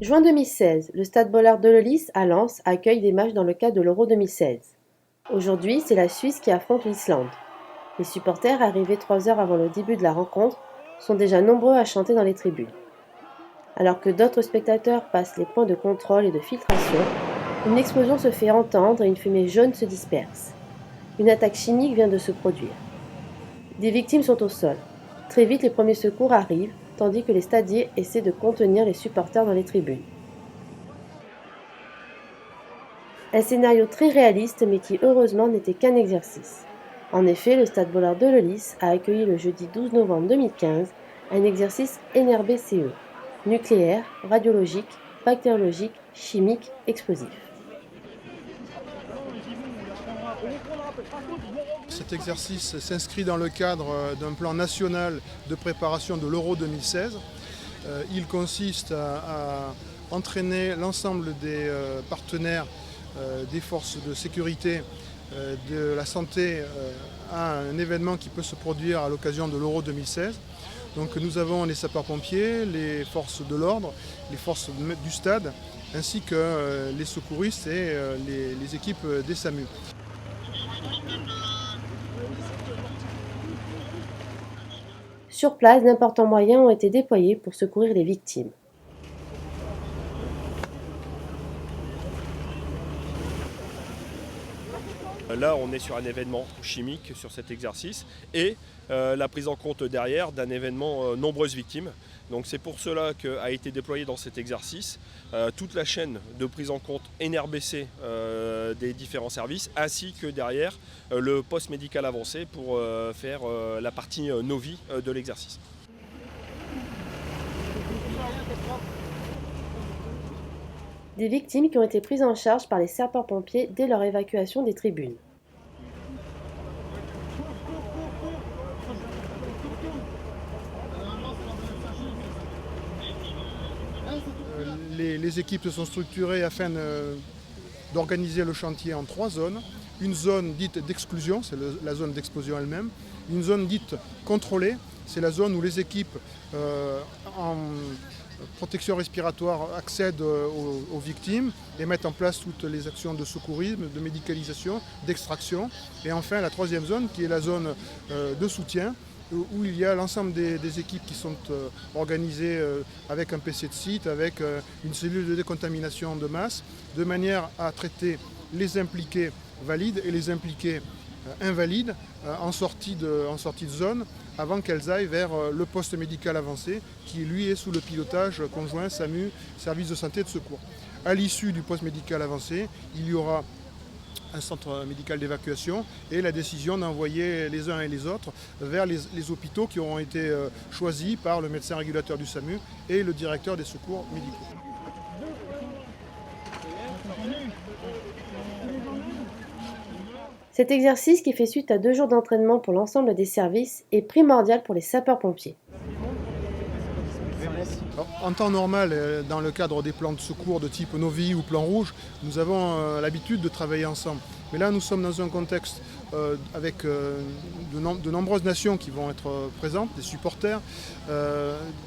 Juin 2016, le Stade Bollaert de Lellis à Lens accueille des matchs dans le cadre de l'Euro 2016. Aujourd'hui, c'est la Suisse qui affronte l'Islande. Les supporters, arrivés 3 heures avant le début de la rencontre, sont déjà nombreux à chanter dans les tribunes. Alors que d'autres spectateurs passent les points de contrôle et de filtration, une explosion se fait entendre et une fumée jaune se disperse. Une attaque chimique vient de se produire. Des victimes sont au sol. Très vite, les premiers secours arrivent, tandis que les stadiers essaient de contenir les supporters dans les tribunes. Un scénario très réaliste mais qui heureusement n'était qu'un exercice. En effet, le Stade Bollaert de Lellis a accueilli le jeudi 12 novembre 2015 un exercice NRBCE, nucléaire, radiologique, bactériologique, chimique, explosif. Cet exercice s'inscrit dans le cadre d'un plan national de préparation de l'Euro 2016. Il consiste à entraîner l'ensemble des partenaires des forces de sécurité de la santé à un événement qui peut se produire à l'occasion de l'Euro 2016. Donc nous avons les sapeurs-pompiers, les forces de l'ordre, les forces du stade, ainsi que les secouristes et les équipes des SAMU. Sur place, d'importants moyens ont été déployés pour secourir les victimes. Là, on est sur un événement chimique sur cet exercice et la prise en compte derrière d'un événement nombreuses victimes. Donc c'est pour cela qu'a été déployé dans cet exercice toute la chaîne de prise en compte NRBC des différents services, ainsi que derrière le poste médical avancé pour faire la partie Novi de l'exercice. Des victimes qui ont été prises en charge par les sapeurs-pompiers dès leur évacuation des tribunes. Les équipes se sont structurées afin d'organiser le chantier en 3 zones. Une zone dite d'exclusion, c'est la zone d'explosion elle-même. Une zone dite contrôlée, c'est la zone où les équipes en protection respiratoire accèdent aux victimes et mettent en place toutes les actions de secourisme, de médicalisation, d'extraction. Et enfin la troisième zone qui est la zone de soutien, où il y a l'ensemble des équipes qui sont organisées avec un PC de site, avec une cellule de décontamination de masse, de manière à traiter les impliqués valides et les impliqués invalides en sortie de zone, avant qu'elles aillent vers le poste médical avancé, qui lui est sous le pilotage conjoint SAMU, service de santé et de secours. À l'issue du poste médical avancé, il y aura un centre médical d'évacuation et la décision d'envoyer les uns et les autres vers les hôpitaux qui auront été choisis par le médecin régulateur du SAMU et le directeur des secours médicaux. Cet exercice, qui fait suite à 2 jours d'entraînement pour l'ensemble des services, est primordial pour les sapeurs-pompiers. En temps normal, dans le cadre des plans de secours de type Novi ou Plan Rouge, nous avons l'habitude de travailler ensemble. Mais là, nous sommes dans un contexte avec de nombreuses nations qui vont être présentes, des supporters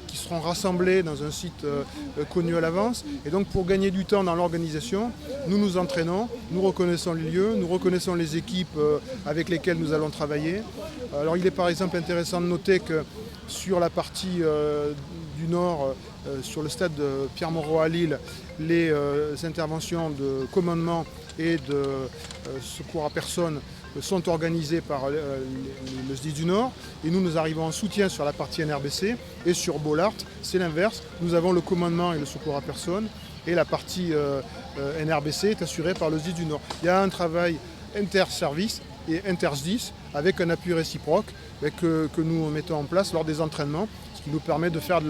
qui seront rassemblés dans un site connu à l'avance. Et donc, pour gagner du temps dans l'organisation, nous nous entraînons, nous reconnaissons les lieux, nous reconnaissons les équipes avec lesquelles nous allons travailler. Alors, il est par exemple intéressant de noter que sur la partie du nord, sur le stade de Pierre-Mauroy à Lille, les interventions de commandement et de secours à personne sont organisées par le SDIS du Nord, et nous arrivons en soutien sur la partie NRBC. Et sur Bollaert, c'est l'inverse, nous avons le commandement et le secours à personne, et la partie NRBC est assurée par le SDIS du Nord. Il y a un travail inter-service et inter-SDIS avec un appui réciproque que nous mettons en place lors des entraînements, ce qui nous permet de faire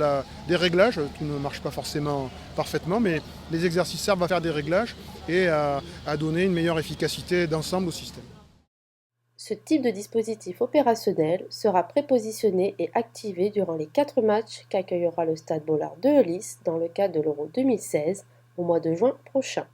des réglages. Tout ne marche pas forcément parfaitement, mais les exercices servent à faire des réglages et à donner une meilleure efficacité d'ensemble au système. Ce type de dispositif opérationnel sera prépositionné et activé durant les 4 matchs qu'accueillera le Stade Bollaert de Lellis dans le cadre de l'Euro 2016 au mois de juin prochain.